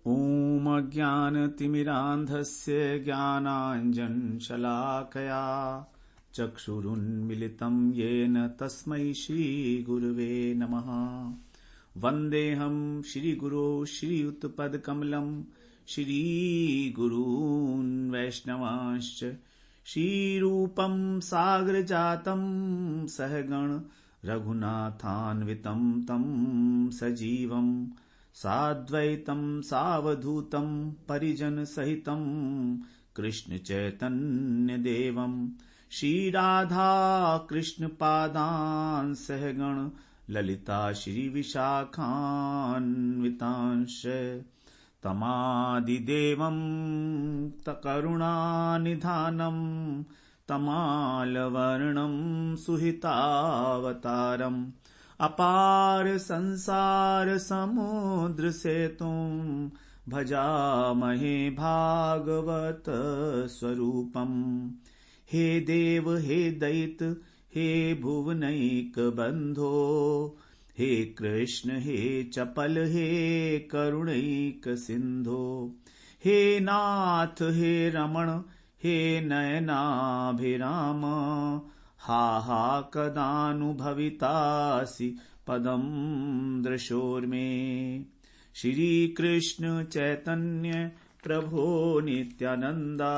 ॐ अज्ञानतिमिरान्धस्य ज्ञानाञ्जनशलाकया चक्षुरुन्मिलितं येन तस्मै श्रीगुरुवे नमः। वन्देऽहं श्रीगुरो श्रीयुतपदकमलं श्रीगुरून् वैष्णवांश्च श्रीरूपं सागरजातं सहगण रघुनाथान्वितं तं सजीवं साद्वैतं सावधूतं परिजनसहितं कृष्णचैतन्यदेवं श्रीराधा कृष्णपादान् सहगण ललिता श्रीविशाखान्वितांश्च तमादिदेवं करुणानिधानं तमालवर्णं सुहितावतारम् अपार संसार समुद्र सेतुं भजामहे भागवत स्वरूपम्। हे देव हे दैत हे भुवनैक बंधो, हे कृष्ण हे चपल हे करुणैक सिंधो, हे नाथ हे रमण हे नयनाभिराम, हा हा कदानुभवितासि पदं दृशोर्मे। श्री कृष्ण चैतन्य प्रभो नित्यानंदा,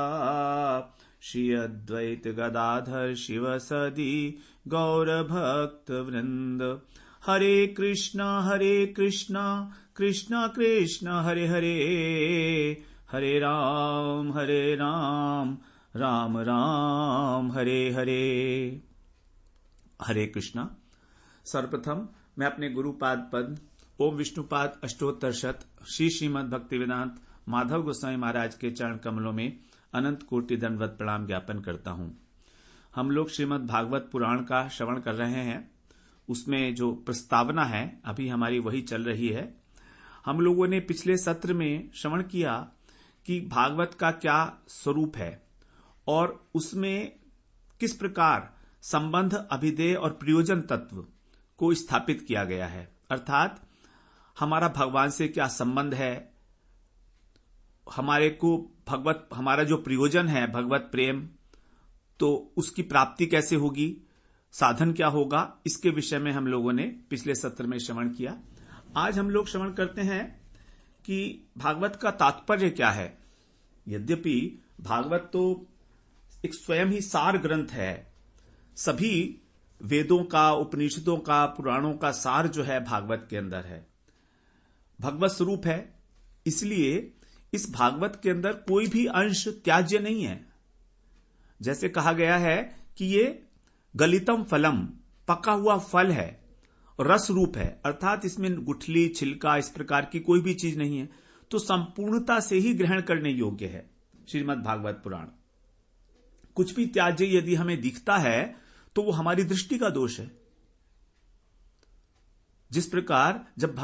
श्री अद्वैत गदाधर शिव सदी गौर भक्त वृंद। हरे कृष्णा कृष्णा कृष्ण हरे हरे, हरे राम राम राम हरे हरे। हरे कृष्णा। सर्वप्रथम मैं अपने गुरुपाद पद ओम विष्णुपाद अष्टोत्तर शत श्री श्रीमद् भक्तिवेदांत माधव गोस्वामी महाराज के चरण कमलों में अनंत कोटि दंडवत प्रणाम ज्ञापन करता हूं। हम लोग श्रीमद् भागवत पुराण का श्रवण कर रहे हैं। उसमें जो प्रस्तावना है अभी हमारी वही चल रही है। हम लोगों ने पिछले सत्र में श्रवण किया कि भागवत का क्या स्वरूप है और उसमें किस प्रकार संबंध, अभिधेय और प्रयोजन तत्व को स्थापित किया गया है। अर्थात हमारा भगवान से क्या संबंध है, हमारा जो प्रयोजन है भगवत प्रेम, तो उसकी प्राप्ति कैसे होगी, साधन क्या होगा, इसके विषय में हम लोगों ने पिछले सत्र में श्रवण किया। आज हम लोग श्रवण करते हैं कि भागवत का तात्पर्य क्या है। यद्यपि भागवत तो एक स्वयं ही सार ग्रंथ है, सभी वेदों का, उपनिषदों का, पुराणों का सार जो है भागवत के अंदर है, भगवत स्वरूप है। इसलिए इस भागवत के अंदर कोई भी अंश त्याज्य नहीं है। जैसे कहा गया है कि ये गलितम फलम, पका हुआ फल है, रस रूप है, अर्थात इसमें गुठली, छिलका, इस प्रकार की कोई भी चीज नहीं है, तो संपूर्णता से ही ग्रहण करने योग्य है श्रीमद् भागवत पुराण। कुछ भी त्याज्य यदि हमें दिखता है तो वो हमारी दृष्टि का दोष है। जिस प्रकार जब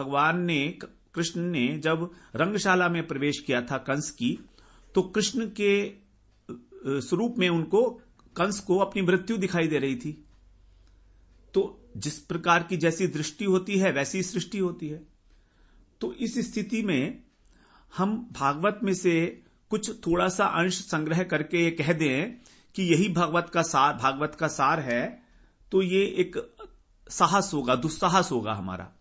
कृष्ण ने जब रंगशाला में प्रवेश किया था कंस की, तो कृष्ण के स्वरूप में उनको, कंस को अपनी मृत्यु दिखाई दे रही थी। तो जिस प्रकार की जैसी दृष्टि होती है वैसी सृष्टि होती है। तो इस स्थिति में हम भागवत में से कुछ थोड़ा सा अंश संग्रह करके ये कह दें कि यही भागवत का सार है, तो ये एक साहस होगा, दुस्साहस होगा हमारा।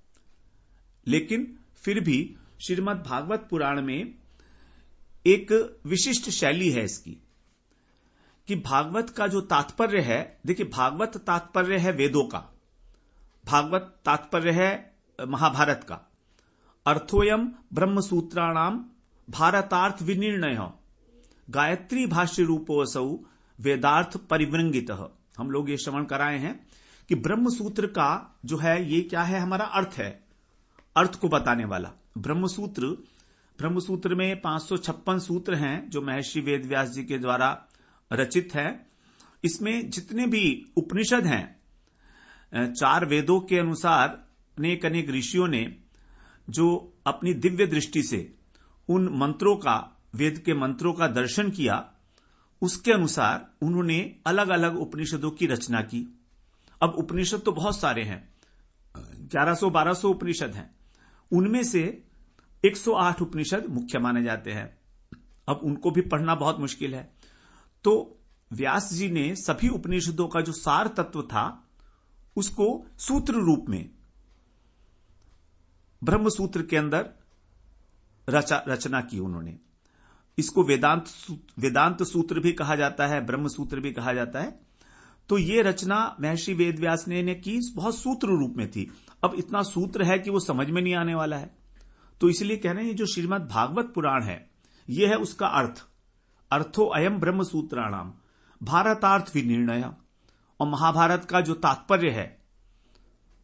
लेकिन फिर भी श्रीमद् भागवत पुराण में एक विशिष्ट शैली है इसकी कि भागवत का जो तात्पर्य है, देखिए भागवत तात्पर्य है वेदों का, भागवत तात्पर्य है महाभारत का। अर्थोयम ब्रह्मसूत्राणाम भारतार्थ विनिर्णय गायत्री भाष्य रूपोऽसौ वेदार्थ परिवृंगितः। हम लोग ये श्रवण कराए हैं कि ब्रह्मसूत्र का जो है ये क्या है, हमारा अर्थ है, अर्थ को बताने वाला ब्रह्मसूत्र में 556 सूत्र हैं जो महर्षि वेदव्यास जी के द्वारा रचित है। इसमें जितने भी उपनिषद हैं, 4 वेदों के अनुसार अनेक अनेक ऋषियों ने जो अपनी दिव्य दृष्टि से उन मंत्रों का, वेद के मंत्रों का दर्शन किया, उसके अनुसार उन्होंने अलग अलग उपनिषदों की रचना की। अब उपनिषद तो बहुत सारे हैं, 1100-1200 उपनिषद हैं। उनमें से 108 उपनिषद मुख्य माने जाते हैं। अब उनको भी पढ़ना बहुत मुश्किल है, तो व्यास जी ने सभी उपनिषदों का जो सार तत्व था उसको सूत्र रूप में ब्रह्म सूत्र के अंदर रचना की उन्होंने। इसको वेदांत सूत्र भी कहा जाता है, ब्रह्म सूत्र भी कहा जाता है। तो ये रचना महर्षि वेदव्यास ने की, बहुत सूत्र रूप में थी। अब इतना सूत्र है कि वो समझ में नहीं आने वाला है, तो इसलिए कह रहे हैं जो श्रीमद् भागवत पुराण है यह है उसका अर्थ। अर्थो अयम ब्रह्म सूत्राणाम भारतार्थ विनिर्णय। और महाभारत का जो तात्पर्य है,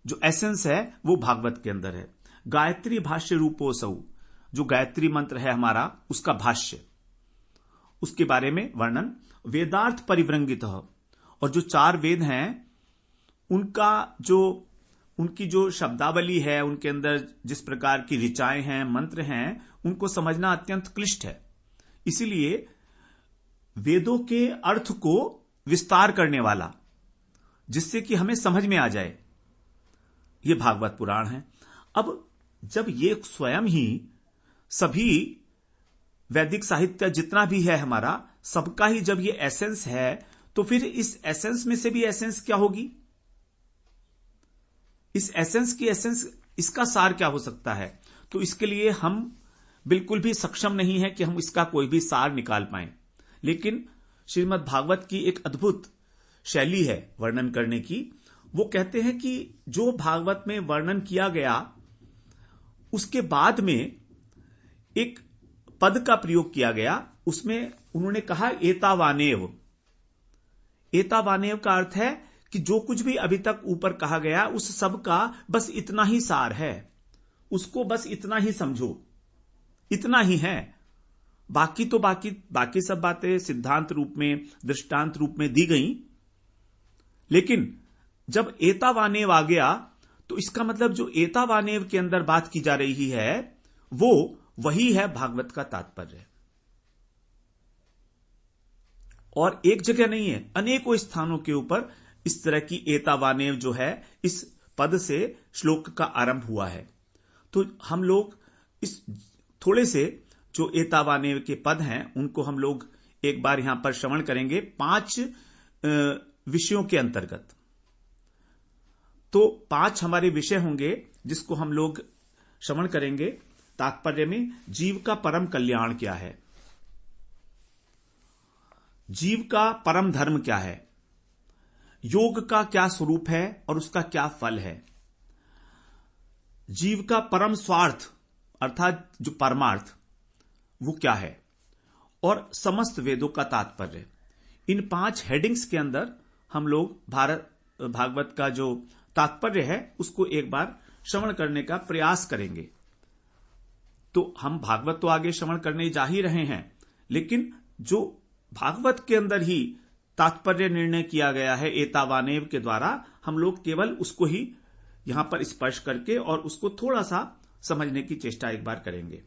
जो एसेंस है, वो भागवत के अंदर है। गायत्री भाष्य रूपोसौ, जो गायत्री मंत्र है हमारा, उसका भाष्य, उसके बारे में वर्णन। वेदार्थ परिव्रंगित, और जो 4 वेद हैं उनकी जो शब्दावली है, उनके अंदर जिस प्रकार की ऋचाएं हैं, मंत्र हैं, उनको समझना अत्यंत क्लिष्ट है। इसीलिए वेदों के अर्थ को विस्तार करने वाला, जिससे कि हमें समझ में आ जाए, ये भागवत पुराण है। अब जब ये स्वयं ही सभी वैदिक साहित्य जितना भी है हमारा, सबका ही जब ये एसेंस है, तो फिर इस एसेंस में से भी एसेंस क्या होगी? इस एसेंस की एसेंस, इसका सार क्या हो सकता है? तो इसके लिए हम बिल्कुल भी सक्षम नहीं है कि हम इसका कोई भी सार निकाल पाएं। लेकिन श्रीमद् भागवत की एक अद्भुत शैली है वर्णन करने की। वो कहते हैं कि जो भागवत में वर्णन किया गया, उसके बाद में एक पद का प्रयोग किया गया। उसमें उन्होंने कहा एतावानेव। एतावानेव का अर्थ है कि जो कुछ भी अभी तक ऊपर कहा गया, उस सब का बस इतना ही सार है, उसको बस इतना ही समझो, इतना ही है। बाकी तो बाकी सब बातें सिद्धांत रूप में, दृष्टांत रूप में दी गई। लेकिन जब एतावानेव आ गया, तो इसका मतलब जो एतावानेव के अंदर बात की जा रही है, वो वही है भागवत का तात्पर्य। और एक जगह नहीं है, अनेकों स्थानों के ऊपर इस तरह की एतावानेव जो है, इस पद से श्लोक का आरंभ हुआ है। तो हम लोग इस थोड़े से जो एतावानेव के पद हैं, उनको हम लोग एक बार यहां पर श्रवण करेंगे 5 विषयों के अंतर्गत। तो 5 हमारे विषय होंगे जिसको हम लोग श्रवण करेंगे। तात्पर्य में जीव का परम कल्याण क्या है, जीव का परम धर्म क्या है, योग का क्या स्वरूप है और उसका क्या फल है, जीव का परम स्वार्थ अर्थात जो परमार्थ वो क्या है, और समस्त वेदों का तात्पर्य। इन 5 हेडिंग्स के अंदर हम लोग भागवत का जो तात्पर्य है उसको एक बार श्रवण करने का प्रयास करेंगे। तो हम भागवत तो आगे श्रवण करने जा ही रहे हैं, लेकिन जो भागवत के अंदर ही तात्पर्य निर्णय किया गया है एतावानेव के द्वारा, हम लोग केवल उसको ही यहां पर स्पर्श करके और उसको थोड़ा सा समझने की चेष्टा एक बार करेंगे।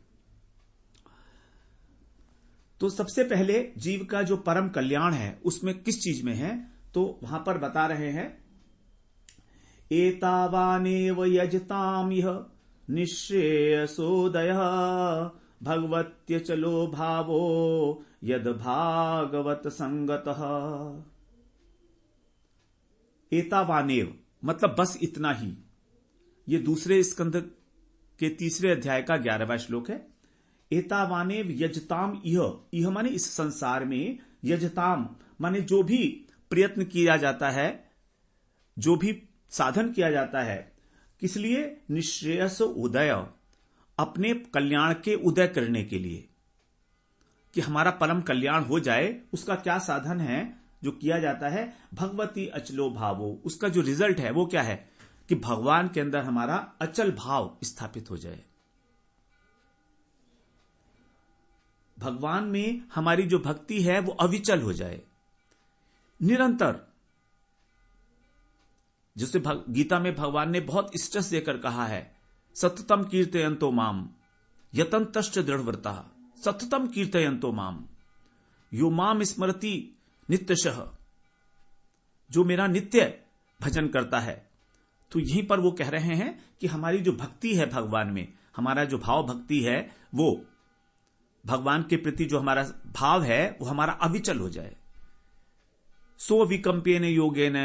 तो सबसे पहले जीव का जो परम कल्याण है उसमें किस चीज में है, तो वहां पर बता रहे हैं एतावानेव यजताम यह निःश्रेयसोदयः भगवत्यचलो भावो यद भागवत संगतः। एतावानेव मतलब बस इतना ही। ये दूसरे स्कंद के 3 अध्याय का 11वां श्लोक है। एतावानेव यजताम इह माने इस संसार में, यजताम माने जो भी प्रयत्न किया जाता है, जो भी साधन किया जाता है, किस लिए? निःश्रेयस उदय, अपने कल्याण के उदय करने के लिए, कि हमारा परम कल्याण हो जाए। उसका क्या साधन है जो किया जाता है? भगवती अचलो भावो। उसका जो रिजल्ट है वो क्या है कि भगवान के अंदर हमारा अचल भाव स्थापित हो जाए, भगवान में हमारी जो भक्ति है वो अविचल हो जाए, निरंतर। जिसे गीता में भगवान ने बहुत स्ट्रेस देकर कहा है, सततम कीर्तयन्तो माम यतन्तश्च दृढ़व्रता, सततम कीर्तयन्तो माम यो माम स्मरति नित्यशः, जो मेरा नित्य भजन करता है। तो यहीं पर वो कह रहे हैं कि हमारी जो भक्ति है भगवान में, हमारा जो भाव भक्ति है वो भगवान के प्रति जो हमारा भाव है वो हमारा अविचल हो जाए। सो विकंपेन योगेन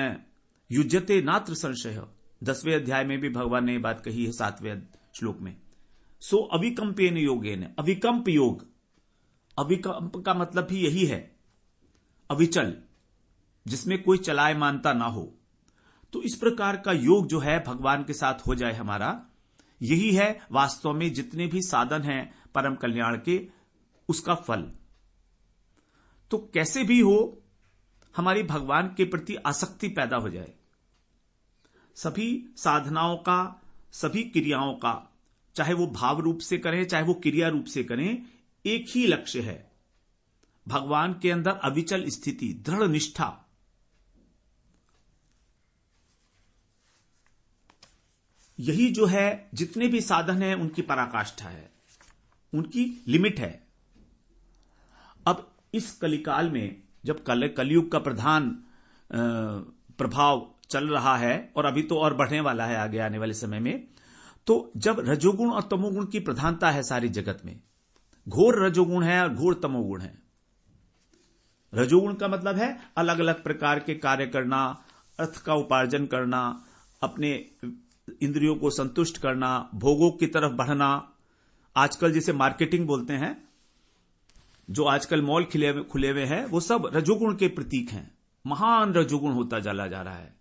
युज्यते नात्र संशय, 10वें अध्याय में भी भगवान ने ये बात कही है 7वें श्लोक में। सो अविकंपेन योगेन, अविकंप योग, अविकंप का मतलब भी यही है, अविचल, जिसमें कोई चलाए मानता ना हो। तो इस प्रकार का योग जो है भगवान के साथ हो जाए हमारा, यही है वास्तव में जितने भी साधन हैं परम कल्याण के, उसका फल। तो कैसे भी हो हमारी भगवान के प्रति आसक्ति पैदा हो जाए। सभी साधनाओं का, सभी क्रियाओं का, चाहे वो भाव रूप से करें चाहे वो क्रिया रूप से करें, एक ही लक्ष्य है, भगवान के अंदर अविचल स्थिति, दृढ़ निष्ठा। यही जो है जितने भी साधन हैं उनकी पराकाष्ठा है, उनकी लिमिट है। अब इस कलिकाल में जब कलयुग का प्रधान प्रभाव चल रहा है और अभी तो और बढ़ने वाला है आगे आने वाले समय में, तो जब रजोगुण और तमोगुण की प्रधानता है सारी जगत में, घोर रजोगुण है और घोर तमोगुण है। रजोगुण का मतलब है अलग अलग प्रकार के कार्य करना, अर्थ का उपार्जन करना, अपने इंद्रियों को संतुष्ट करना, भोगों की तरफ बढ़ना। आजकल जिसे मार्केटिंग बोलते हैं, जो आजकल मॉल खुले हुए हैं, वो सब रजोगुण के प्रतीक हैं। महान रजोगुण होता चला जा रहा है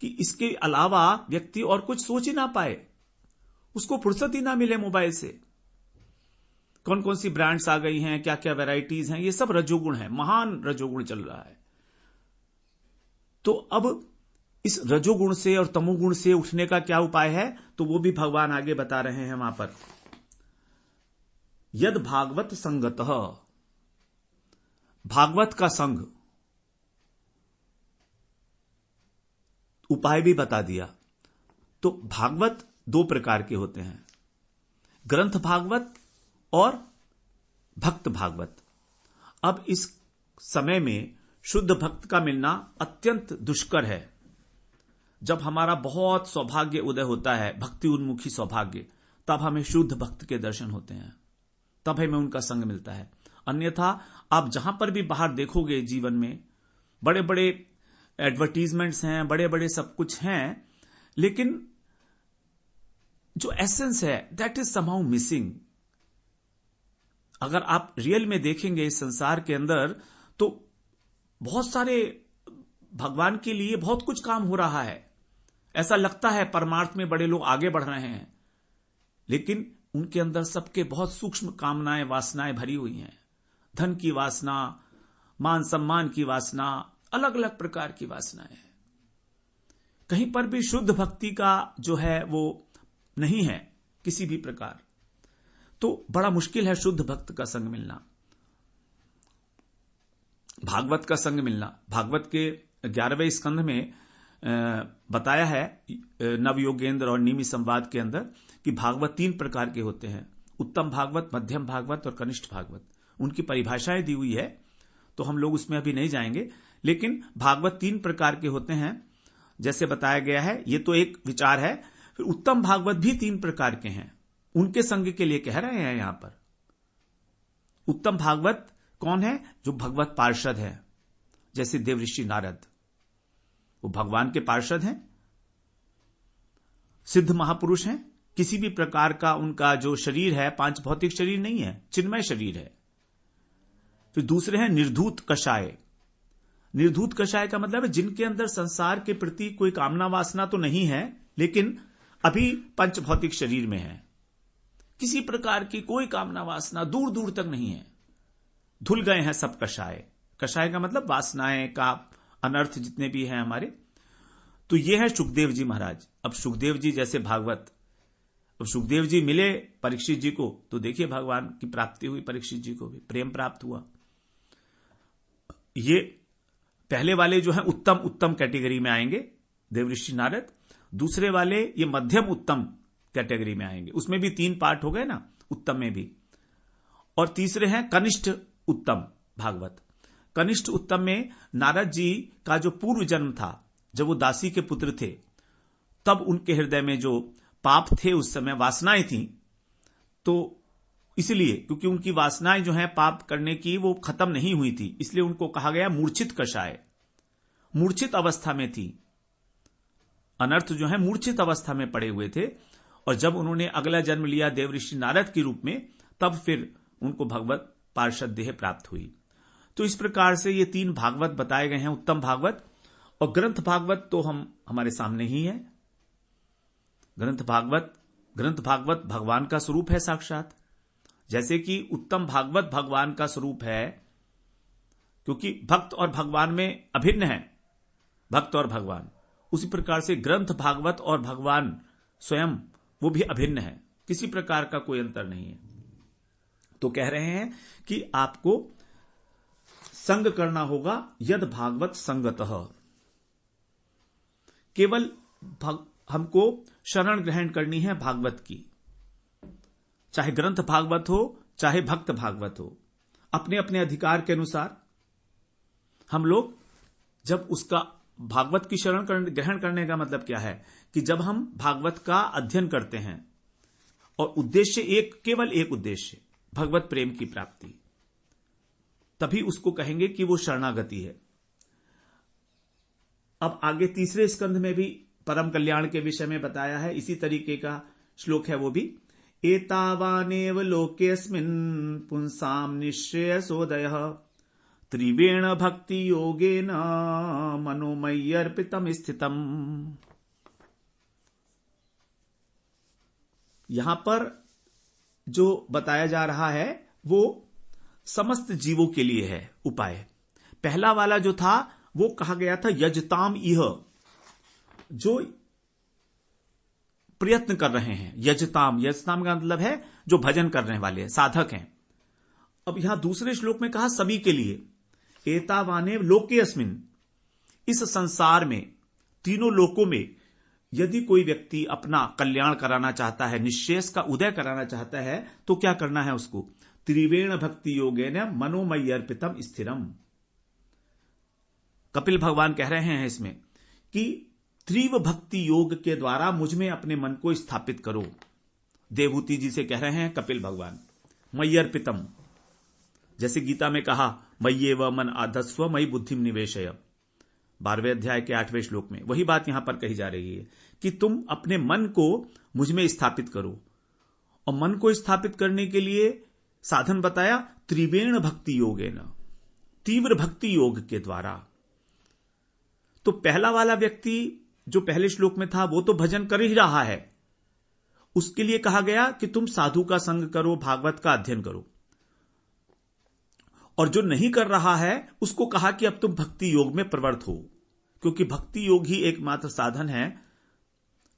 कि इसके अलावा व्यक्ति और कुछ सोच ही ना पाए, उसको फुर्सत ही ना मिले मोबाइल से। कौन कौन सी ब्रांड्स आ गई हैं, क्या क्या वैरायटीज हैं, ये सब रजोगुण है, महान रजोगुण चल रहा है। तो अब इस रजोगुण से और तमोगुण से उठने का क्या उपाय है, तो वो भी भगवान आगे बता रहे हैं वहां पर। यद भागवत संगतः, भागवत का संग, उपाय भी बता दिया। तो भागवत 2 प्रकार के होते हैं, ग्रंथ भागवत और भक्त भागवत। अब इस समय में शुद्ध भक्त का मिलना अत्यंत दुष्कर है। जब हमारा बहुत सौभाग्य उदय होता है, भक्ति उन्मुखी सौभाग्य, तब हमें शुद्ध भक्त के दर्शन होते हैं, तब हमें उनका संग मिलता है। अन्यथा आप जहां पर भी बाहर देखोगे जीवन में, बड़े बड़े एडवर्टीजमेंट्स हैं, बड़े बड़े सब कुछ हैं, लेकिन जो एसेंस है दैट इज समहाउ मिसिंग। अगर आप रियल में देखेंगे इस संसार के अंदर, तो बहुत सारे भगवान के लिए बहुत कुछ काम हो रहा है। ऐसा लगता है परमार्थ में बड़े लोग आगे बढ़ रहे हैं, लेकिन उनके अंदर सबके बहुत सूक्ष्म कामनाएं, वासनाएं भरी हुई हैं। धन की वासना, मान सम्मान की वासना, अलग अलग प्रकार की वासनाएं हैं। कहीं पर भी शुद्ध भक्ति का जो है वो नहीं है किसी भी प्रकार। तो बड़ा मुश्किल है शुद्ध भक्त का संग मिलना, भागवत का संग मिलना। भागवत के 11वें स्कंध में बताया है नवयोगेंद्र और निमि संवाद के अंदर कि भागवत 3 प्रकार के होते हैं, उत्तम भागवत, मध्यम भागवत और कनिष्ठ भागवत। उनकी परिभाषाएं दी हुई है, तो हम लोग उसमें अभी नहीं जाएंगे। लेकिन भागवत 3 प्रकार के होते हैं जैसे बताया गया है, ये तो एक विचार है। फिर उत्तम भागवत भी 3 प्रकार के हैं, उनके संग के लिए कह रहे हैं यहां पर। उत्तम भागवत कौन है? जो भगवत पार्षद है, जैसे देवऋषि नारद, वो भगवान के पार्षद हैं, सिद्ध महापुरुष हैं। किसी भी प्रकार का उनका जो शरीर है 5 भौतिक शरीर नहीं है, चिन्मय शरीर है। फिर दूसरे हैं निर्धूत कषाय। निर्धूत कषाय का मतलब है जिनके अंदर संसार के प्रति कोई कामना वासना तो नहीं है, लेकिन अभी 5 भौतिक शरीर में है, किसी प्रकार की कोई कामना वासना दूर दूर तक नहीं है, धुल गए हैं सब कषाय। कषाय का मतलब वासनाएं का अनर्थ जितने भी हैं हमारे। तो ये है सुखदेव जी महाराज। अब सुखदेव जी जैसे भागवत, अब सुखदेव जी मिले परीक्षित जी को, तो देखिए भगवान की प्राप्ति हुई, परीक्षित जी को भी प्रेम प्राप्त हुआ। ये पहले वाले जो है उत्तम उत्तम कैटेगरी में आएंगे, देवऋषि नारद। दूसरे वाले ये मध्यम उत्तम कैटेगरी में आएंगे, उसमें भी 3 पार्ट हो गए ना, उत्तम में भी। और तीसरे हैं कनिष्ठ उत्तम भागवत। कनिष्ठ उत्तम में नारद जी का जो पूर्व जन्म था, जब वो दासी के पुत्र थे, तब उनके हृदय में जो पाप थे, उस समय वासनाएं थी, तो इसलिए क्योंकि उनकी वासनाएं जो हैं पाप करने की वो खत्म नहीं हुई थी, इसलिए उनको कहा गया मूर्छित कषाय। मूर्छित अवस्था में थी, अनर्थ जो है मूर्छित अवस्था में पड़े हुए थे। और जब उन्होंने अगला जन्म लिया देवऋषि नारद के रूप में, तब फिर उनको भगवत पार्षद देह प्राप्त हुई। तो इस प्रकार से ये 3 भागवत बताए गए हैं, उत्तम भागवत। और ग्रंथ भागवत तो हमारे सामने ही है। ग्रंथ भागवत भगवान का स्वरूप है साक्षात। जैसे कि उत्तम भागवत भगवान का स्वरूप है, क्योंकि भक्त और भगवान में अभिन्न है, भक्त और भगवान, उसी प्रकार से ग्रंथ भागवत और भगवान स्वयं वो भी अभिन्न है, किसी प्रकार का कोई अंतर नहीं है। तो कह रहे हैं कि आपको संग करना होगा यद भागवत संगतः। केवल हमको शरण ग्रहण करनी है भागवत की, चाहे ग्रंथ भागवत हो चाहे भक्त भागवत हो, अपने अपने अधिकार के अनुसार हम लोग जब उसका भागवत की शरण ग्रहण करने का मतलब क्या है कि जब हम भागवत का अध्ययन करते हैं और उद्देश्य केवल एक उद्देश्य भगवत प्रेम की प्राप्ति, तभी उसको कहेंगे कि वो शरणागति है। अब आगे तीसरे स्कंध में भी परम कल्याण के विषय में बताया है, इसी तरीके का श्लोक है वो भी। एतावानेव लोकेऽस्मिन् पुंसां निःश्रेयसोदयः त्रिवेण भक्ति योगेन मनोमय्यर्पितम स्थितम। यहां पर जो बताया जा रहा है वो समस्त जीवों के लिए है उपाय। पहला वाला जो था वो कहा गया था यजताम इह, जो प्रयत्न कर रहे हैं। यजताम का मतलब है जो भजन करने वाले हैं, साधक हैं। अब यहां दूसरे श्लोक में कहा सभी के लिए। एतावाने लोके अस्मिन, इस संसार में तीनों लोकों में यदि कोई व्यक्ति अपना कल्याण कराना चाहता है, निश्चेष का उदय कराना चाहता है, तो क्या करना है उसको? त्रिवेण भक्ति योगेन मनोमय्यर्पितम स्थिरम। कपिल भगवान कह रहे हैं इसमें कि त्रिव भक्ति योग के द्वारा मुझ में अपने मन को स्थापित करो। देवहूति जी से कह रहे हैं कपिल भगवान। मय्यर्पितम, जैसे गीता में कहा मय्येव मन आधस्व मयि बुद्धिम निवेशय, 12वें अध्याय के 8वें श्लोक में वही बात यहां पर कही जा रही है कि तुम अपने मन को मुझ में स्थापित करो। और मन को स्थापित करने के लिए साधन बताया त्रिवेण भक्ति योगेन, तीव्र भक्ति योग के द्वारा। तो पहला वाला व्यक्ति जो पहले श्लोक में था वो तो भजन कर ही रहा है, उसके लिए कहा गया कि तुम साधु का संग करो, भागवत का अध्ययन करो। और जो नहीं कर रहा है उसको कहा कि अब तुम भक्ति योग में प्रवृत्त हो, क्योंकि भक्ति योग ही एकमात्र साधन है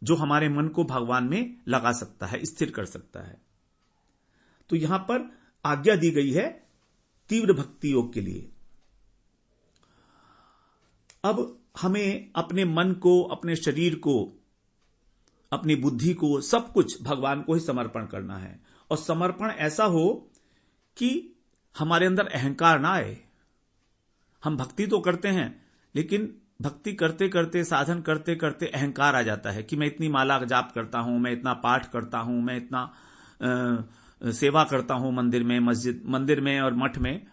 जो हमारे मन को भगवान में लगा सकता है, स्थिर कर सकता है। तो यहां पर आज्ञा दी गई है तीव्र भक्ति योग के लिए। अब हमें अपने मन को, अपने शरीर को, अपनी बुद्धि को, सब कुछ भगवान को ही समर्पण करना है। और समर्पण ऐसा हो कि हमारे अंदर अहंकार ना आए। हम भक्ति तो करते हैं, लेकिन भक्ति करते करते, साधन करते करते अहंकार आ जाता है कि मैं इतनी माला जाप करता हूं, मैं इतना पाठ करता हूं, मैं इतना सेवा करता हूं मंदिर में और मठ में।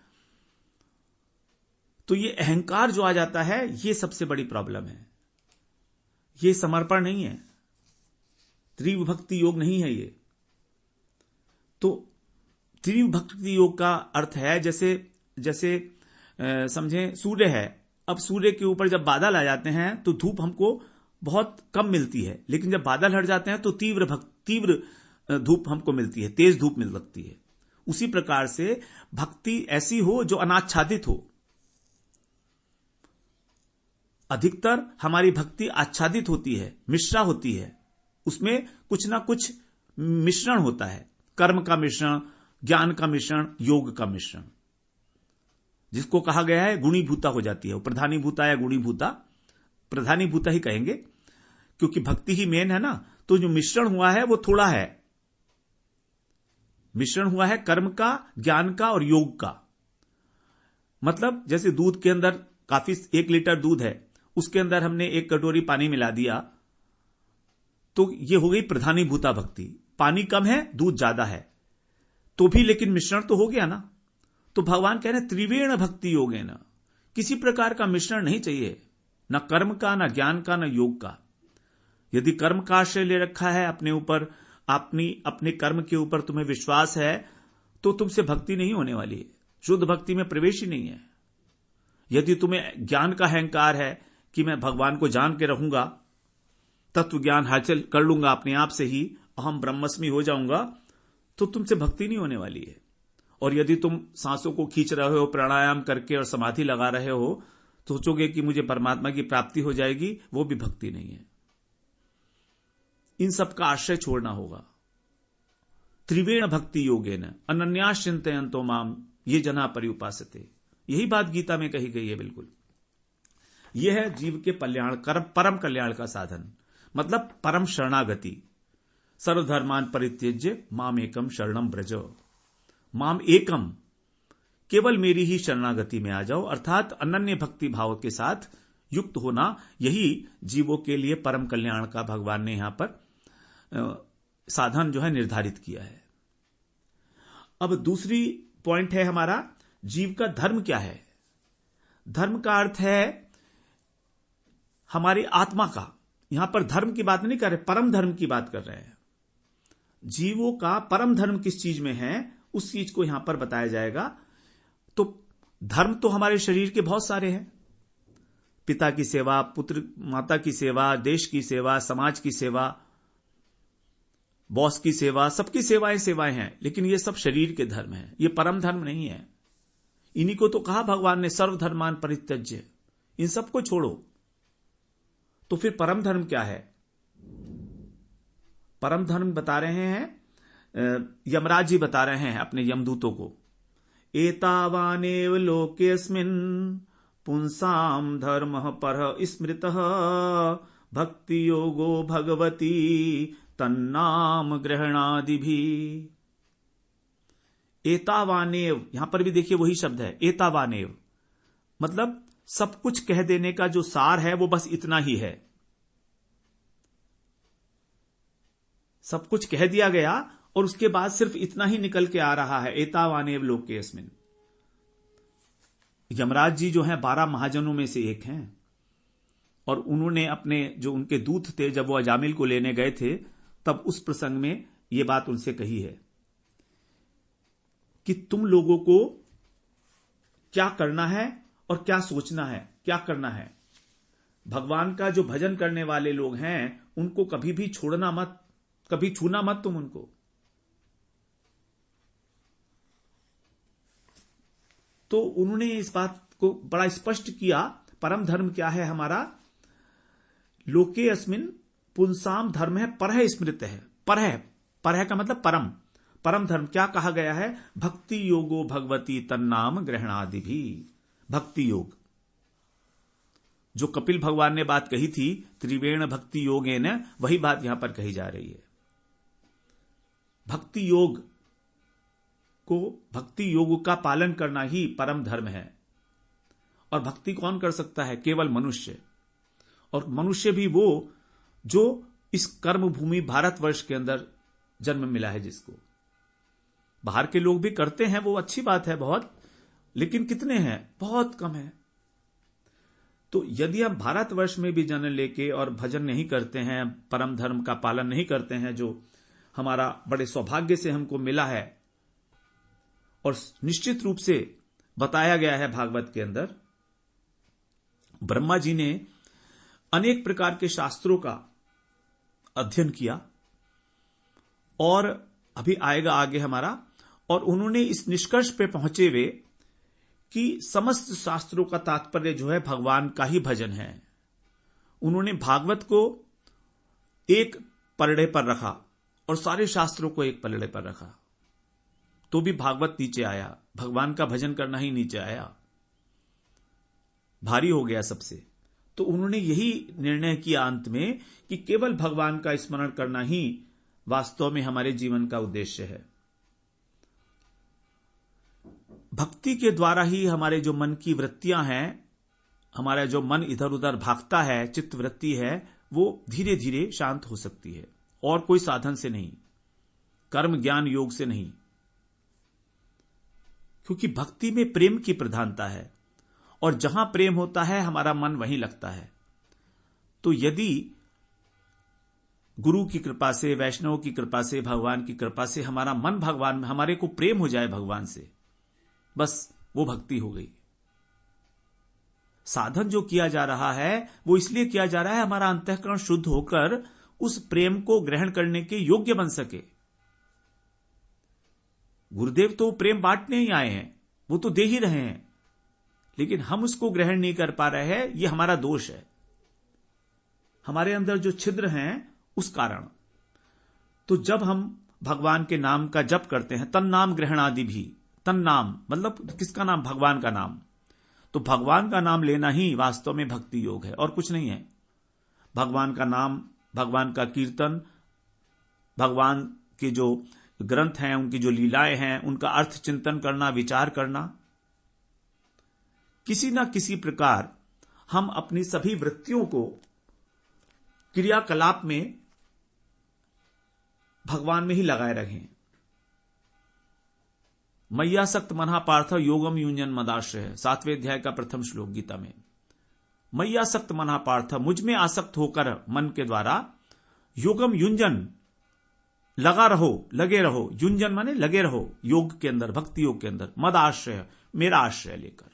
तो ये अहंकार जो आ जाता है, ये सबसे बड़ी प्रॉब्लम है। ये समर्पण नहीं है, तीव्र भक्ति योग नहीं है ये। तो तीव्र भक्ति योग का अर्थ है जैसे समझें सूर्य है। अब सूर्य के ऊपर जब बादल आ जाते हैं तो धूप हमको बहुत कम मिलती है, लेकिन जब बादल हट जाते हैं तो तीव्र धूप हमको मिलती है, तेज धूप मिल सकती है। उसी प्रकार से भक्ति ऐसी हो जो अनाच्छादित हो। अधिकतर हमारी भक्ति आच्छादित होती है, मिश्रा होती है, उसमें कुछ ना कुछ मिश्रण होता है, कर्म का मिश्रण, ज्ञान का मिश्रण, योग का मिश्रण, जिसको कहा गया है गुणीभूता हो जाती है। वो प्रधानीभूता या गुणीभूता, प्रधानीभूता ही कहेंगे क्योंकि भक्ति ही मेन है ना। तो जो मिश्रण हुआ है वो थोड़ा है, मिश्रण हुआ है कर्म का, ज्ञान का और योग का। मतलब जैसे दूध के अंदर काफी 1 लीटर दूध है, उसके अंदर हमने 1 कटोरी पानी मिला दिया, तो ये हो गई प्रधानीभूता भक्ति। पानी कम है, दूध ज्यादा है, तो भी लेकिन मिश्रण तो हो गया ना। तो भगवान कह रहे हैं त्रिवेण भक्ति योगेन, किसी प्रकार का मिश्रण नहीं चाहिए, न कर्म का, न ज्ञान का, न योग का। यदि कर्म का आश्रय ले रखा है अपने ऊपर, अपने कर्म के ऊपर तुम्हें विश्वास है, तो तुमसे भक्ति नहीं होने वाली है, शुद्ध भक्ति में प्रवेश ही नहीं है। यदि तुम्हें ज्ञान का अहंकार है कि मैं भगवान को जान के रहूंगा, तत्व ज्ञान हासिल कर लूंगा अपने आप से ही, अहम ब्रह्मस्मि हो जाऊंगा, तो तुमसे भक्ति नहीं होने वाली है। और यदि तुम सांसों को खींच रहे हो प्राणायाम करके और समाधि लगा रहे हो, तो सोचोगे कि मुझे परमात्मा की प्राप्ति हो जाएगी, वो भी भक्ति नहीं है। इन सब का आश्रय छोड़ना होगा। त्रिवेण भक्ति योगेन अनन्यास चिंतयन्तो माम ये जना पर्युपासते, यही बात गीता में कही गई है। बिल्कुल यह है जीव के कल्याण, परम कल्याण का साधन, मतलब परम शरणागति। सर्वधर्मान परित्यज्य माम एकम शरणम ब्रज, माम एकम, केवल मेरी ही शरणागति में आ जाओ, अर्थात अनन्य भक्ति भाव के साथ युक्त होना, यही जीवों के लिए परम कल्याण का भगवान ने यहां पर साधन जो है निर्धारित किया है। अब दूसरी पॉइंट है हमारा, जीव का धर्म क्या है। धर्म का अर्थ है हमारी आत्मा का। यहां पर धर्म की बात नहीं कर रहे, परम धर्म की बात कर रहे हैं। जीवों का परम धर्म किस चीज में है, उस चीज को यहां पर बताया जाएगा। तो धर्म तो हमारे शरीर के बहुत सारे हैं, पिता की सेवा, पुत्र माता की सेवा, देश की सेवा, समाज की सेवा, बॉस की सेवा, सबकी सेवाएं हैं, लेकिन ये सब शरीर के धर्म हैं, ये परम धर्म नहीं है। इन्हीं को तो कहा भगवान ने सर्वधर्मान परित्यज्य, इन सबको छोड़ो। तो फिर परम धर्म क्या है? परम धर्म बता रहे हैं यमराज जी बता रहे हैं अपने यमदूतों को, एतावानेव लोकेस्मिन् पुंसाम धर्मः परः स्मृतः भक्ति योगो भगवती तन्नाम ग्रहणादिभिः। एतावानेव, यहां पर भी देखिए वही शब्द है, एतावानेव, मतलब सब कुछ कह देने का जो सार है वो बस इतना ही है। सब कुछ कह दिया गया और उसके बाद सिर्फ इतना ही निकल के आ रहा है, एतावानेव लोकेस्मिन्। यमराज जी जो हैं 12 महाजनों में से एक हैं, और उन्होंने अपने जो उनके दूत थे, जब वो अजामिल को लेने गए थे, तब उस प्रसंग में ये बात उनसे कही है कि तुम लोगों को क्या करना है और क्या सोचना है, क्या करना है। भगवान का जो भजन करने वाले लोग हैं उनको कभी भी छोड़ना मत, कभी छूना मत तुम उनको। तो उन्होंने इस बात को बड़ा स्पष्ट किया, परम धर्म क्या है हमारा, लोके अस्मिन पुंसाम धर्म है परह स्मृत है। परह का मतलब परम, परम धर्म क्या कहा गया है, भक्ति योगो भगवती तन्नाम ग्रहणादि भी। भक्ति योग, जो कपिल भगवान ने बात कही थी त्रिवेण भक्ति योगेन, वही बात यहां पर कही जा रही है। भक्ति योग को, भक्ति योग का पालन करना ही परम धर्म है। और भक्ति कौन कर सकता है? केवल मनुष्य, और मनुष्य भी वो जो इस कर्म भूमि भारतवर्ष के अंदर जन्म मिला है जिसको। बाहर के लोग भी करते हैं, वो अच्छी बात है बहुत, लेकिन कितने हैं? बहुत कम है। तो यदि हम भारतवर्ष में भी जन्म लेके और भजन नहीं करते हैं, परम धर्म का पालन नहीं करते हैं, जो हमारा बड़े सौभाग्य से हमको मिला है, और निश्चित रूप से बताया गया है भागवत के अंदर, ब्रह्मा जी ने अनेक प्रकार के शास्त्रों का अध्ययन किया, और अभी आएगा आगे हमारा, और उन्होंने इस निष्कर्ष पे पहुंचे हुए कि समस्त शास्त्रों का तात्पर्य जो है भगवान का ही भजन है। उन्होंने भागवत को एक पलड़े पर रखा और सारे शास्त्रों को एक पलड़े पर रखा, तो भी भागवत नीचे आया, भगवान का भजन करना ही नीचे आया, भारी हो गया सबसे। तो उन्होंने यही निर्णय किया अंत में कि केवल भगवान का स्मरण करना ही वास्तव में हमारे जीवन का उद्देश्य है। भक्ति के द्वारा ही हमारे जो मन की वृत्तियां हैं, हमारा जो मन इधर उधर भागता है, चित्त वृत्ति है, वो धीरे धीरे शांत हो सकती है, और कोई साधन से नहीं, कर्म ज्ञान योग से नहीं। क्योंकि भक्ति में प्रेम की प्रधानता है और जहां प्रेम होता है हमारा मन वहीं लगता है। तो यदि गुरु की कृपा से, वैष्णव की कृपा से, भगवान की कृपा से हमारा मन भगवान में, हमारे को प्रेम हो जाए भगवान से, बस वो भक्ति हो गई। साधन जो किया जा रहा है वो इसलिए किया जा रहा है हमारा अंतःकरण शुद्ध होकर उस प्रेम को ग्रहण करने के योग्य बन सके। गुरुदेव तो प्रेम बांटने ही आए हैं, वो तो दे ही रहे हैं, लेकिन हम उसको ग्रहण नहीं कर पा रहे हैं। ये हमारा दोष है, हमारे अंदर जो छिद्र हैं उस कारण। तो जब हम भगवान के नाम का जप करते हैं, तन नाम ग्रहण आदि भी, तन नाम मतलब किसका नाम? भगवान का नाम। तो भगवान का नाम लेना ही वास्तव में भक्ति योग है और कुछ नहीं है। भगवान का नाम, भगवान का कीर्तन, भगवान के जो ग्रंथ हैं, उनकी जो लीलाएं हैं, उनका अर्थ चिंतन करना, विचार करना, किसी ना किसी प्रकार हम अपनी सभी वृत्तियों को क्रियाकलाप में भगवान में ही लगाए रखें। मय्यासक्त मनः पार्थ योगम युञ्जन मदाश्रय, 7वें अध्याय का प्रथम श्लोक गीता में। मय्यासक्त मनः पार्थ, मुझ में आसक्त होकर मन के द्वारा, योगम युञ्जन, लगा रहो, लगे रहो, युञ्जन माने लगे रहो योग के अंदर, भक्ति योग के अंदर, मद आश्रय, मेरा आश्रय लेकर,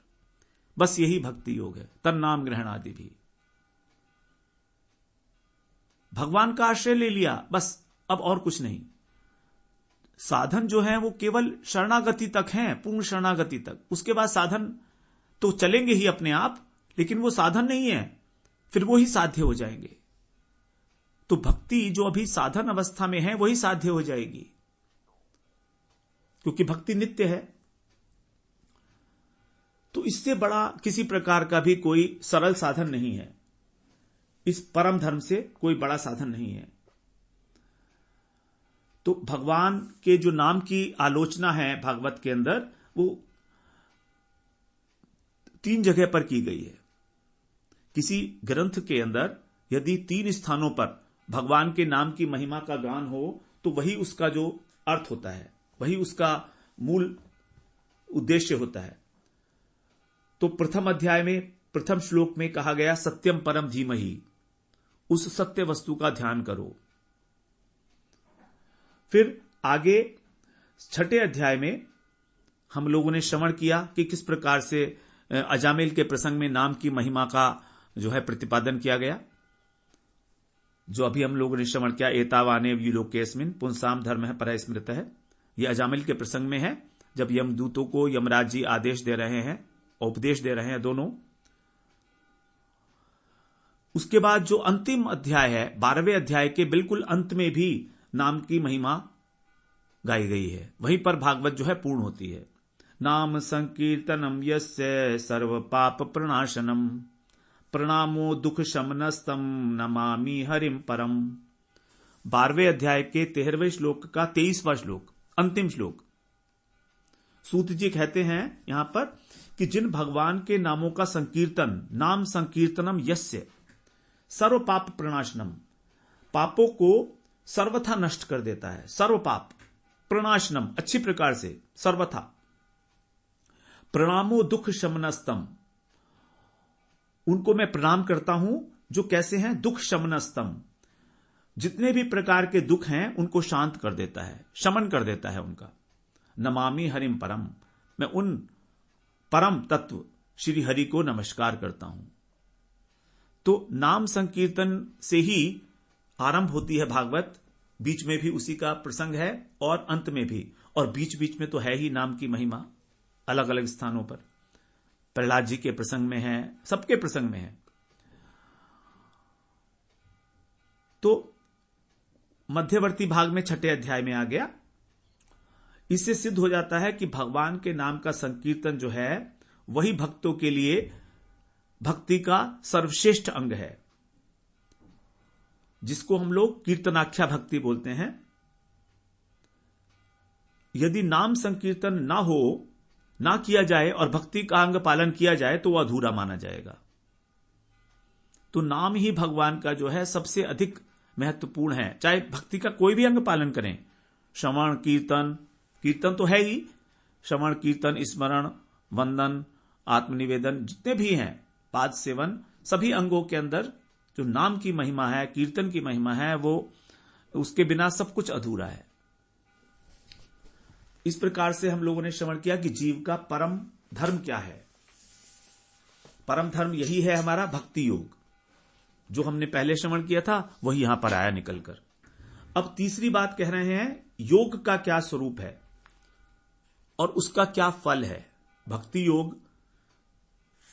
बस यही भक्ति योग है। तन नाम ग्रहण आदि भी भगवान का आश्रय ले लिया, बस अब और कुछ नहीं। साधन जो है वो केवल शरणागति तक है, पूर्ण शरणागति तक। उसके बाद साधन तो चलेंगे ही अपने आप, लेकिन वो साधन नहीं है, फिर वो ही साध्य हो जाएंगे। तो भक्ति जो अभी साधन अवस्था में है वही साध्य हो जाएगी, क्योंकि भक्ति नित्य है। तो इससे बड़ा किसी प्रकार का भी कोई सरल साधन नहीं है, इस परम धर्म से कोई बड़ा साधन नहीं है। तो भगवान के जो नाम की आलोचना है भागवत के अंदर, वो 3 जगह पर की गई है। किसी ग्रंथ के अंदर यदि 3 स्थानों पर भगवान के नाम की महिमा का गान हो तो वही उसका जो अर्थ होता है, वही उसका मूल उद्देश्य होता है। तो प्रथम अध्याय में प्रथम श्लोक में कहा गया सत्यम परम धीमहि, उस सत्य वस्तु का ध्यान करो। फिर आगे 6ठे अध्याय में हम लोगों ने श्रवण किया कि किस प्रकार से अजामिल के प्रसंग में नाम की महिमा का जो है प्रतिपादन किया गया, जो अभी हम लोगों ने श्रवण किया। एतावाने व्युलोकेस्मिन् पुंसाम धर्म है पर स्मृत है, यह अजामिल के प्रसंग में है, जब यमदूतों को यमराज जी आदेश दे रहे हैं, उपदेश दे रहे हैं दोनों। उसके बाद जो अंतिम अध्याय है, 12वें अध्याय के बिल्कुल अंत में भी नाम की महिमा गाई गई है। वहीं पर भागवत जो है पूर्ण होती है। नाम संकीर्तनम यस्य सर्व पाप प्रणाशनम प्रणामो दुख शमनस्तम नमामि हरिम परम। 12वें अध्याय के 13वें श्लोक का 23वां श्लोक, अंतिम श्लोक। सूत जी कहते हैं यहां पर कि जिन भगवान के नामों का संकीर्तन, नाम संकीर्तनम यस्य सर्व पाप प्रणाशनम, पापों को सर्वथा नष्ट कर देता है। सर्व पाप प्रणाशनम, अच्छी प्रकार से, सर्वथा। प्रणामो दुख शमनस्तम, उनको मैं प्रणाम करता हूं जो कैसे हैं? दुख शमनस्तम, जितने भी प्रकार के दुख हैं उनको शांत कर देता है, शमन कर देता है उनका। नमामि हरिम परम, मैं उन परम तत्व श्री हरि को नमस्कार करता हूं। तो नाम संकीर्तन से ही आरंभ होती है भागवत, बीच में भी उसी का प्रसंग है और अंत में भी, और बीच बीच में तो है ही नाम की महिमा अलग अलग स्थानों पर। प्रहलाद जी के प्रसंग में है, सबके प्रसंग में है। तो मध्यवर्ती भाग में 6ठे अध्याय में आ गया। इससे सिद्ध हो जाता है कि भगवान के नाम का संकीर्तन जो है वही भक्तों के लिए भक्ति का सर्वश्रेष्ठ अंग है, जिसको हम लोग कीर्तनाख्या भक्ति बोलते हैं। यदि नाम संकीर्तन ना हो, ना किया जाए और भक्ति का अंग पालन किया जाए तो वह अधूरा माना जाएगा। तो नाम ही भगवान का जो है सबसे अधिक महत्वपूर्ण है। चाहे भक्ति का कोई भी अंग पालन करें, श्रवण कीर्तन, कीर्तन तो है ही, श्रवण, कीर्तन, स्मरण, वंदन, आत्मनिवेदन, जितने भी हैं, पाद सेवन, सभी अंगों के अंदर जो नाम की महिमा है, कीर्तन की महिमा है, वो उसके बिना सब कुछ अधूरा है। इस प्रकार से हम लोगों ने श्रवण किया कि जीव का परम धर्म क्या है। परम धर्म यही है हमारा भक्ति योग। जो हमने पहले श्रवण किया था वही यहां पर आया निकलकर। अब तीसरी बात कह रहे हैं, योग का क्या स्वरूप है और उसका क्या फल है। भक्ति योग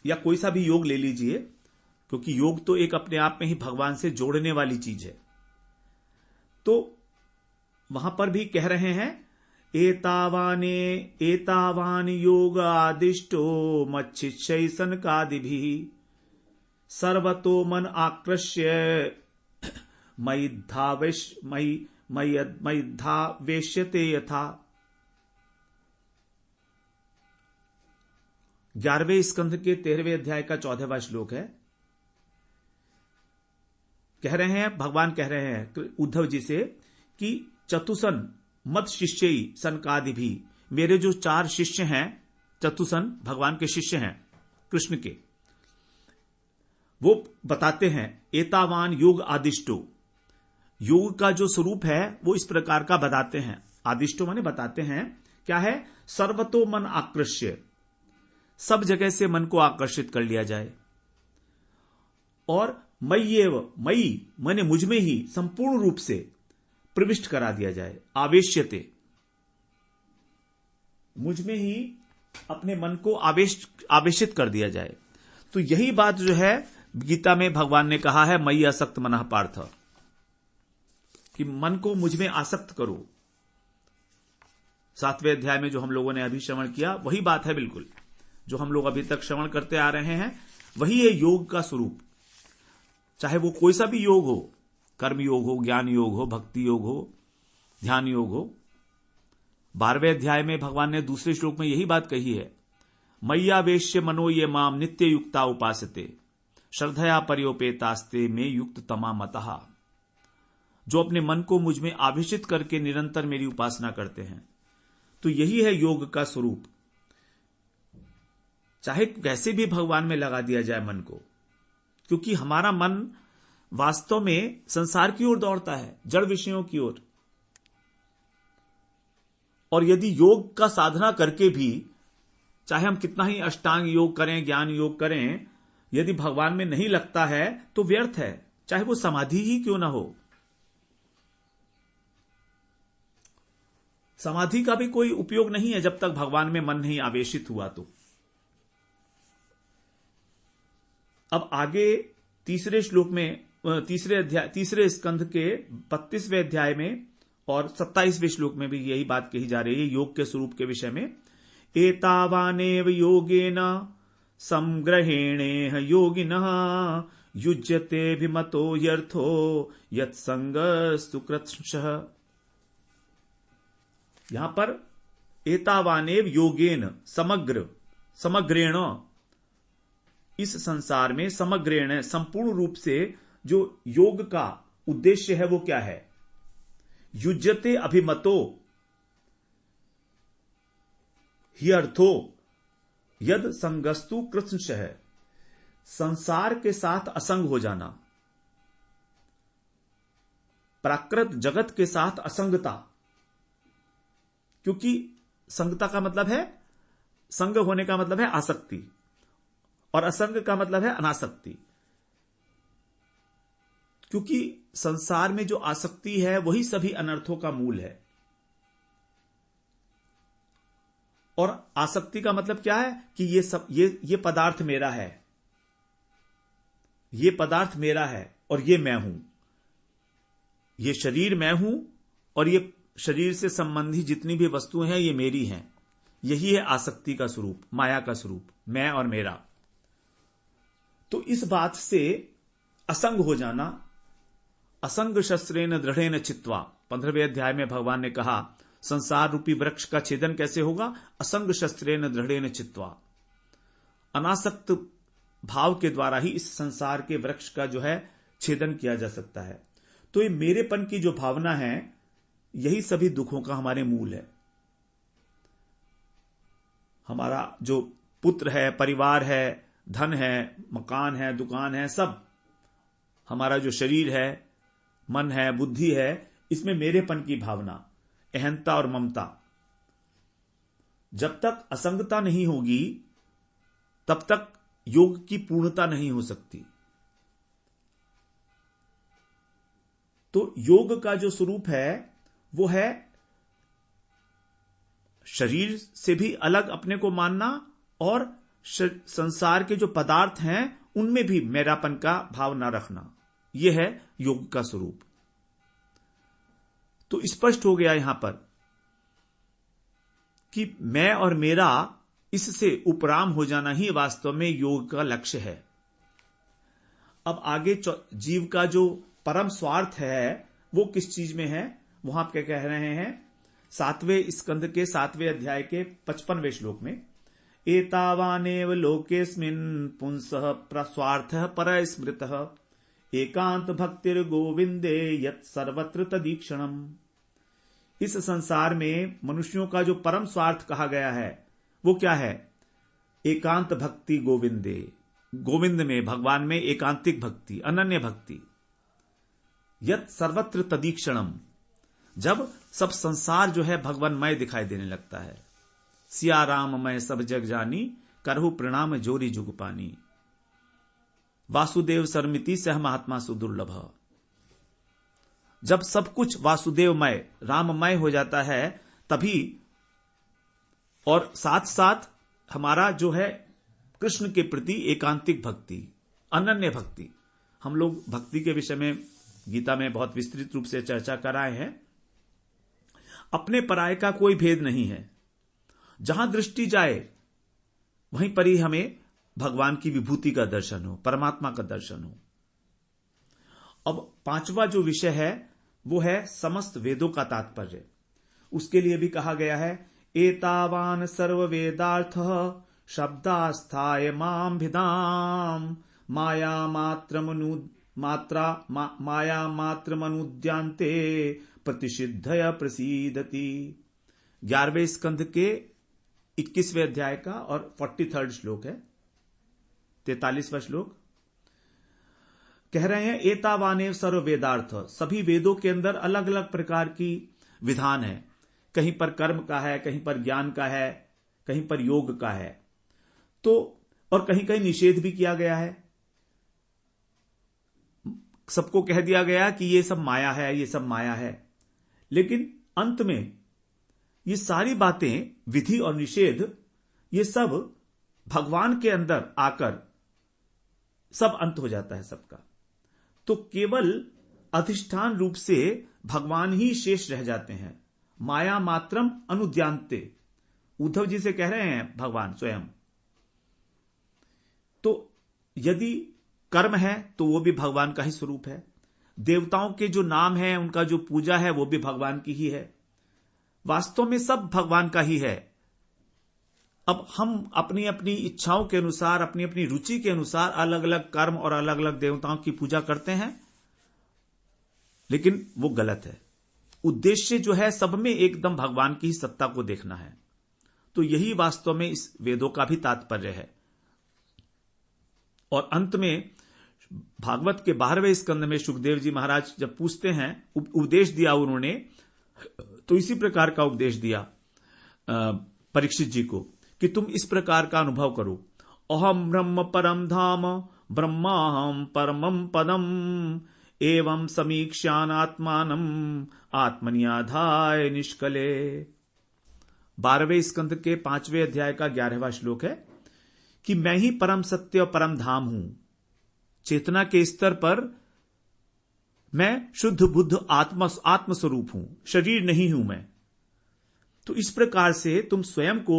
या कोई सा भी योग ले लीजिए, क्योंकि योग तो एक अपने आप में ही भगवान से जोड़ने वाली चीज है। तो वहां पर भी कह रहे हैं, एतावान योग आदिष्टो मच्छिष्य सनकादिभिः सर्वतो मन आकृष्य मयिद्धावेश्यते यथा। 11वें स्कंध के 13वें अध्याय का 14वां श्लोक है। कह रहे हैं, भगवान कह रहे हैं उद्धव जी से कि चतुसन मत शिष्य सनकादि भी, मेरे जो 4 शिष्य हैं, चतुसन भगवान के शिष्य हैं कृष्ण के, वो बताते हैं एतावान योग आदिष्टो, योग का जो स्वरूप है वो इस प्रकार का बताते हैं। आदिष्टो माने बताते हैं, क्या है, सर्वतो मन आकृष्य, सब जगह से मन को आकर्षित कर लिया जाए, और मयि माने मुझ में ही संपूर्ण रूप से प्रविष्ट करा दिया जाए। आवेश्यते, मुझ में ही अपने मन को आवेशित कर दिया जाए। तो यही बात जो है गीता में भगवान ने कहा है, मयि आसक्त मनः पार्थ, कि मन को मुझ में आसक्त करो। 7वें अध्याय में जो हम लोगों ने अभी श्रवण किया वही बात है, बिल्कुल जो हम लोग अभी तक श्रवण करते आ रहे हैं वही है योग का स्वरूप। चाहे वो कोई सा भी योग हो, कर्म योग हो, ज्ञान योग हो, भक्ति योग हो, ध्यान योग हो। 12वें अध्याय में भगवान ने दूसरे श्लोक में यही बात कही है, मय्यावेश्य मनो ये माम नित्य युक्ता उपासते श्रद्धया पर्योपेतास्ते में युक्त तमा मतः। जो अपने मन को मुझ में आवेशित करके निरंतर मेरी उपासना करते हैं। तो यही है योग का स्वरूप। चाहे कैसे भी भगवान में लगा दिया जाए मन को, क्योंकि हमारा मन वास्तव में संसार की ओर दौड़ता है, जड़ विषयों की ओर। और यदि योग का साधना करके भी, चाहे हम कितना ही अष्टांग योग करें, ज्ञान योग करें, यदि भगवान में नहीं लगता है तो व्यर्थ है, चाहे वो समाधि ही क्यों ना हो। समाधि का भी कोई उपयोग नहीं है जब तक भगवान में मन नहीं आवेशित हुआ। तो अब आगे तीसरे श्लोक में, तीसरे स्कंध के 32वें अध्याय में और 27वें श्लोक में भी यही बात कही जा रही है योग के स्वरूप के विषय में। एतावानेव योगेन समग्रहेणे योगिनः युज्यतेऽभिमतो यर्थो यत्संगस्तु कृत्स्नः। यहां पर एतावानेव योगेन, समग्रेण, इस संसार में समग्रेण, संपूर्ण रूप से जो योग का उद्देश्य है वो क्या है, युज्यते अभिमतो ह्यर्थो यद संगस्तु कृत्स्नः, संसार के साथ असंग हो जाना, प्राकृत जगत के साथ असंगता। क्योंकि संगता का मतलब है, संग होने का मतलब है आसक्ति, और असंग का मतलब है अनासक्ति। क्योंकि संसार में जो आसक्ति है वही सभी अनर्थों का मूल है। और आसक्ति का मतलब क्या है कि ये पदार्थ मेरा है, ये पदार्थ मेरा है और ये मैं हूं, ये शरीर मैं हूं और ये शरीर से संबंधी जितनी भी वस्तुएं हैं ये मेरी हैं। यही है आसक्ति का स्वरूप, माया का स्वरूप, मैं और मेरा। तो इस बात से असंग हो जाना, असंग शस्त्रेण दृढ़ेन चित्वा, 15वें अध्याय में भगवान ने कहा संसार रूपी वृक्ष का छेदन कैसे होगा, असंग शस्त्रेण दृढ़ेन चित्वा। अनासक्त भाव के द्वारा ही इस संसार के वृक्ष का जो है छेदन किया जा सकता है। तो ये मेरेपन की जो भावना है यही सभी दुखों का हमारे मूल है। हमारा जो पुत्र है, परिवार है, धन है, मकान है, दुकान है, सब, हमारा जो शरीर है, मन है, बुद्धि है, इसमें मेरेपन की भावना, अहंता और ममता, जब तक असंगता नहीं होगी तब तक योग की पूर्णता नहीं हो सकती। तो योग का जो स्वरूप है वो है शरीर से भी अलग अपने को मानना और संसार के जो पदार्थ हैं उनमें भी मेरापन का भाव न रखना। यह है योग का स्वरूप। तो स्पष्ट हो गया यहां पर कि मैं और मेरा, इससे उपराम हो जाना ही वास्तव में योग का लक्ष्य है। अब आगे जीव का जो परम स्वार्थ है वो किस चीज में है, वहां आप क्या कह रहे हैं 7वें स्कंद के 7वें अध्याय के 55वें श्लोक में, एतावानेव लोकेस्मिन् पुंसः प्रस्वार्थः परस्मृतः एकांत भक्तिर गोविंदे यत् सर्वत्र तदीक्षणम्। इस संसार में मनुष्यों का जो परम स्वार्थ कहा गया है वो क्या है? एकांत भक्ति गोविंदे, गोविंद में, भगवान में एकांतिक भक्ति, अनन्य भक्ति। यत् सर्वत्र तदीक्षणम, जब सब संसार जो है भगवानमय दिखाई देने लगता है। सिया राम मैं सब जग जानी, करहु प्रणाम जोरी जुग पानी। वासुदेव सर्मिति सह महात्मा सुदुर्लभ। जब सब कुछ वासुदेवमय, राममय हो जाता है तभी, और साथ साथ हमारा जो है कृष्ण के प्रति एकांतिक भक्ति, अनन्य भक्ति। हम लोग भक्ति के विषय में गीता में बहुत विस्तृत रूप से चर्चा कराए हैं। अपने पराये का कोई भेद नहीं है। जहां दृष्टि जाए वहीं पर ही हमें भगवान की विभूति का दर्शन हो, परमात्मा का दर्शन हो। अब 5वां जो विषय है वो है समस्त वेदों का तात्पर्य। उसके लिए भी कहा गया है, एतावान सर्व वेदार्थ शब्दास्थाय माम भिदाम माया मात्र मनुद्यांते प्रतिषिद्धय प्रसीदति। 11वें स्कंध के 21वें अध्याय का और 43rd श्लोक है, 43वां श्लोक कह रहे हैं, एतावानेव सर्व वेदार्थ, सभी वेदों के अंदर अलग अलग प्रकार की विधान है। कहीं पर कर्म का है, कहीं पर ज्ञान का है, कहीं पर योग का है, तो और कहीं कहीं निषेध भी किया गया है। सबको कह दिया गया कि ये सब माया है, ये सब माया है। लेकिन अंत में ये सारी बातें, विधि और निषेध, ये सब भगवान के अंदर आकर सब अंत हो जाता है सबका। तो केवल अधिष्ठान रूप से भगवान ही शेष रह जाते हैं। माया मात्रम अनुद्यांते, उद्धव जी से कह रहे हैं भगवान स्वयं। तो यदि कर्म है तो वो भी भगवान का ही स्वरूप है। देवताओं के जो नाम है, उनका जो पूजा है, वो भी भगवान की ही है। वास्तव में सब भगवान का ही है। अब हम अपनी अपनी इच्छाओं के अनुसार, अपनी अपनी रुचि के अनुसार अलग अलग कर्म और अलग अलग देवताओं की पूजा करते हैं, लेकिन वो गलत है। उद्देश्य जो है सब में एकदम भगवान की ही सत्ता को देखना है। तो यही वास्तव में इस वेदों का भी तात्पर्य है। और अंत में भागवत के 12वें स्कंद में सुखदेव जी महाराज जब पूछते हैं, उपदेश दिया उन्होंने, तो इसी प्रकार का उपदेश दिया परीक्षित जी को कि तुम इस प्रकार का अनुभव करो, अहम ब्रह्म परम धाम ब्रह्माहम परमम पदम एवं समीक्षान आत्मानम आत्मनियाधाय निष्कले। 12वें स्कंद के 5वें अध्याय का 11वां श्लोक है कि मैं ही परम सत्य और परम धाम हूं। चेतना के स्तर पर मैं शुद्ध बुद्ध आत्मस्वरूप हूं, शरीर नहीं हूं मैं। तो इस प्रकार से तुम स्वयं को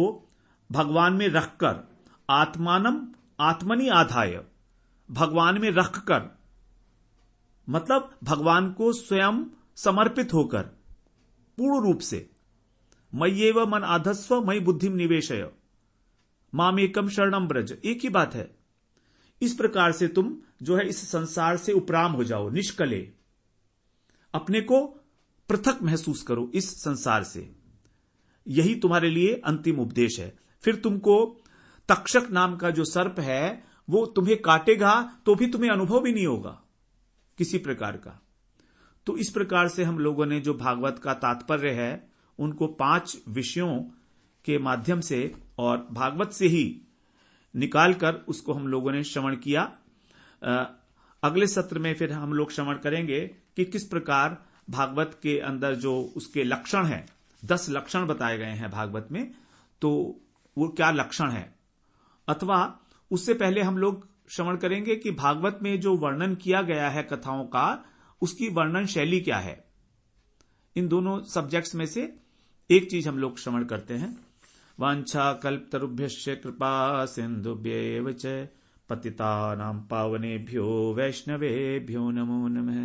भगवान में रखकर, आत्मानम आत्मनि आधाय, भगवान में रखकर, मतलब भगवान को स्वयं समर्पित होकर पूर्ण रूप से, मय्येव मन आधस्व मयि बुद्धिम निवेशय मामेकम शरणम ब्रज, एक ही बात है। इस प्रकार से तुम जो है इस संसार से उपराम हो जाओ, निष्कले, अपने को पृथक महसूस करो इस संसार से। यही तुम्हारे लिए अंतिम उपदेश है। फिर तुमको तक्षक नाम का जो सर्प है वो तुम्हें काटेगा तो भी तुम्हें अनुभव भी नहीं होगा किसी प्रकार का। तो इस प्रकार से हम लोगों ने जो भागवत का तात्पर्य है उनको 5 विषयों के माध्यम से और भागवत से ही निकालकर उसको हम लोगों ने श्रवण किया। अगले सत्र में फिर हम लोग श्रवण करेंगे कि किस प्रकार भागवत के अंदर जो उसके लक्षण हैं, 10 लक्षण बताए गए हैं भागवत में, तो वो क्या लक्षण है, अथवा उससे पहले हम लोग श्रवण करेंगे कि भागवत में जो वर्णन किया गया है कथाओं का, उसकी वर्णन शैली क्या है। इन दोनों सब्जेक्ट्स में से एक चीज हम लोग श्रवण करते हैं। वांछा कल्पतरुभ्यश्च कृपा सिन्धुभ्यैव च पतितानां पावनेभ्यो वैष्णवेभ्यो नमो नमः।